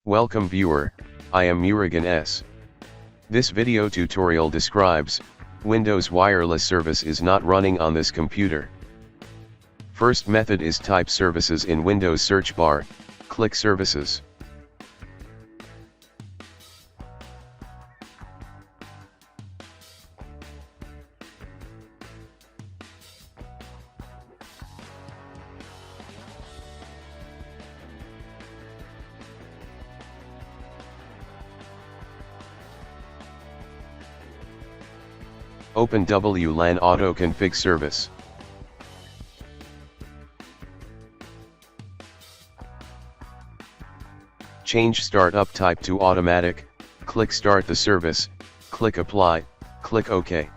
Welcome viewer, I am Murugan S. This video tutorial describes, Windows wireless service is not running on this computer. First method is type services in Windows search bar, click services. Open WLAN Auto Config Service. Change startup type to automatic, click Start the service, click Apply, click OK.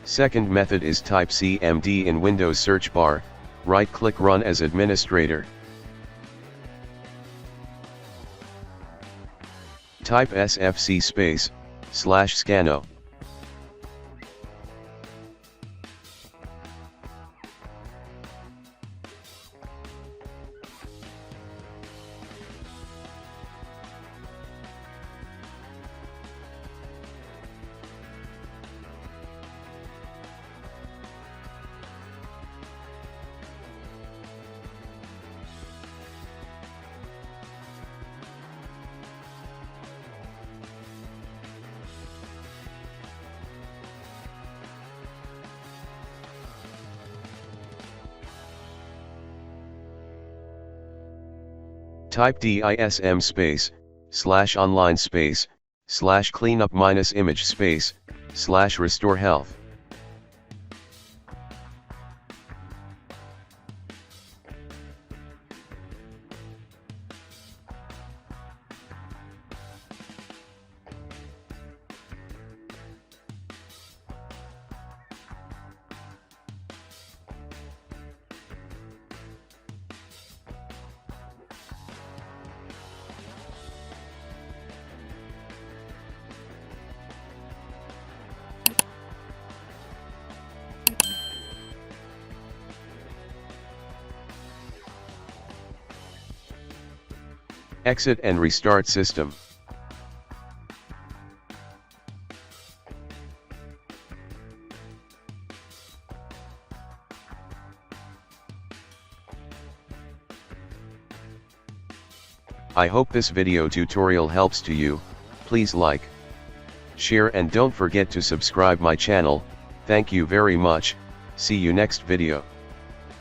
Second method is type CMD in Windows search bar, right-click Run as administrator. Type sfc/scano. Type dism/online/cleanup-image/restore health. Exit and restart system. I hope this video tutorial helps to you. Please like, share and don't forget to subscribe my channel. Thank you very much. See you next video.